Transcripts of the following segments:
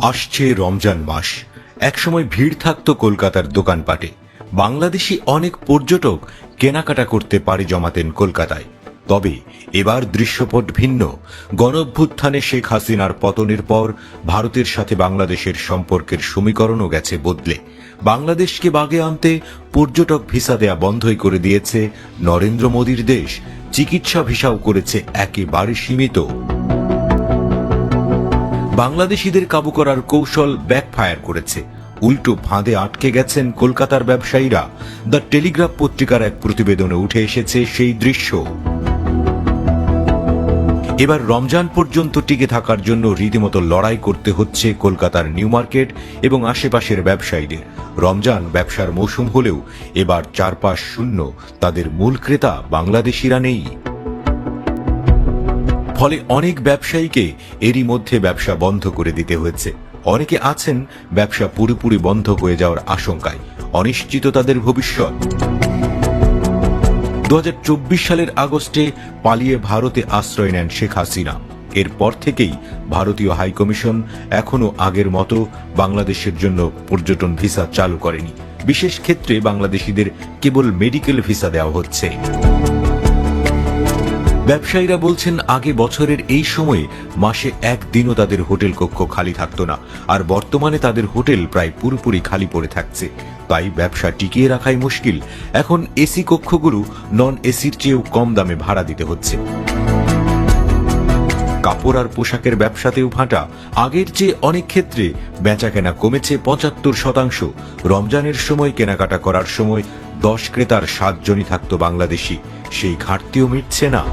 আসছে রমজান মাস। একসময় ভিড় থাকতো কলকাতার দোকানপাটে। বাংলাদেশি অনেক পর্যটক কেনাকাটা করতে পাড়ি জমাতেন কলকাতায়। তবে এবার দৃশ্যপট ভিন্ন। গণঅভ্যুত্থানে শেখ হাসিনার পতনের পর ভারতের সাথে বাংলাদেশের সম্পর্কের সমীকরণও গেছে বদলে। বাংলাদেশকে বাগে আনতে পর্যটক ভিসা দেয়া বন্ধই করে দিয়েছে নরেন্দ্র মোদীর দেশ। চিকিৎসা ভিসাও করেছে একেবারে সীমিত। বাংলাদেশিদের কাবু করার কৌশল ব্যাকফায়ার করেছে। উল্টো ফাঁদে আটকে গেছেন কলকাতার ব্যবসায়ীরা। দ্য টেলিগ্রাফ পত্রিকার এক প্রতিবেদনে উঠে এসেছে সেই দৃশ্য। এবার রমজান পর্যন্ত টিকে থাকার জন্য রীতিমতো লড়াই করতে হচ্ছে কলকাতার নিউ মার্কেট এবং আশেপাশের ব্যবসায়ীদের। রমজান ব্যবসার মৌসুম হলেও এবার চারপাশ শূন্য, তাদের মূল ক্রেতা বাংলাদেশিরা নেই। ফলে অনেক ব্যবসায়ীকে এরই মধ্যে ব্যবসা বন্ধ করে দিতে হয়েছে। অনেকে আছেন ব্যবসা পুরোপুরি বন্ধ হয়ে যাওয়ার আশঙ্কায়। অনিশ্চিত তাদের ভবিষ্যৎ। 2024 সালের আগস্টে পালিয়ে ভারতে আশ্রয় নেন শেখ হাসিনা। এরপর থেকেই ভারতীয় হাইকমিশন এখনো আগের মতো বাংলাদেশের জন্য পর্যটন ভিসা চালু করেনি। বিশেষ ক্ষেত্রে বাংলাদেশিদের কেবল মেডিকেল ভিসা দেওয়া হচ্ছে। ব্যবসায়ীরা বলছেন আগে বছরের এই সময়ে মাসে একদিনও তাদের হোটেল কক্ষ খালি থাকতো না, আর বর্তমানে তাদের হোটেল প্রায় পুরোপুরি খালি পড়ে থাকছে। তাই ব্যবসা টিকিয়ে রাখাই মুশকিল। এখন এসি কক্ষগুলো নন এসির চেয়েও কম দামে ভাড়া দিতে হচ্ছে। কাপড় আর পোশাকের ব্যবসাতেও ভাটা। আগের চেয়ে অনেক ক্ষেত্রে বেচাকেনা কমেছে 75%। রমজানের সময় কেনাকাটা করার সময় 10 ক্রেতার 7 জনই থাকতো বাংলাদেশি। সেই ঘাটতিও মিটছে না।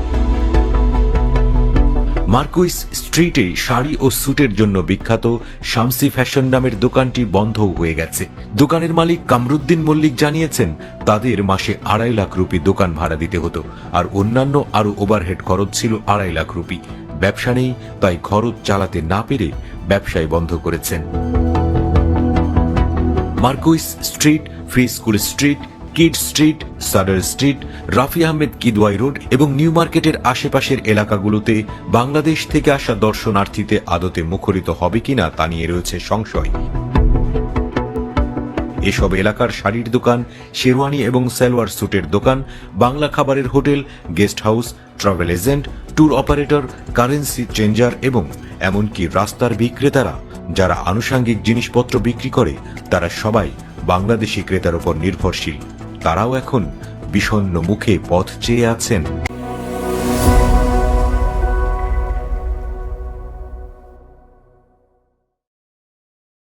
মার্কুইস স্ট্রিটে শাড়ি ও স্যুটের জন্য বিখ্যাত শামসি ফ্যাশন নামের দোকানটি বন্ধও হয়ে গেছে। দোকানের মালিক কামরুদ্দিন মল্লিক জানিয়েছেন তাদের মাসে 2.5 লাখ রুপি দোকান ভাড়া দিতে হতো, আর অন্যান্য আরো ওভারহেড খরচ ছিল 2.5 লাখ রুপি। ব্যবসা নেই, তাই খরচ চালাতে না পেরে ব্যবসায় বন্ধ করেছেন। Marquis street, free school street, kid street, sudder street, Rafi Ahmed Kidwai road এবং নিউ মার্কেটের আশেপাশের এলাকাগুলোতে বাংলাদেশ থেকে আসা দর্শনার্থীতে আদতে মুখরিত হবে কিনা তা নিয়ে রয়েছে সংশয়। এসব এলাকার শাড়ির দোকান, শেরওয়ানি এবং সালোয়ার স্যুটের দোকান, বাংলা খাবারের hotel, guest house, travel agent, tour operator, currency changer এবং এমনকি রাস্তার বিক্রেতারা যারা আনুষঙ্গিক জিনিসপত্র বিক্রি করে, তারা সবাই বাংলাদেশি ক্রেতার উপর নির্ভরশীল। তারাও এখন বিষণ্ণ মুখে পথ চেয়ে আছেন।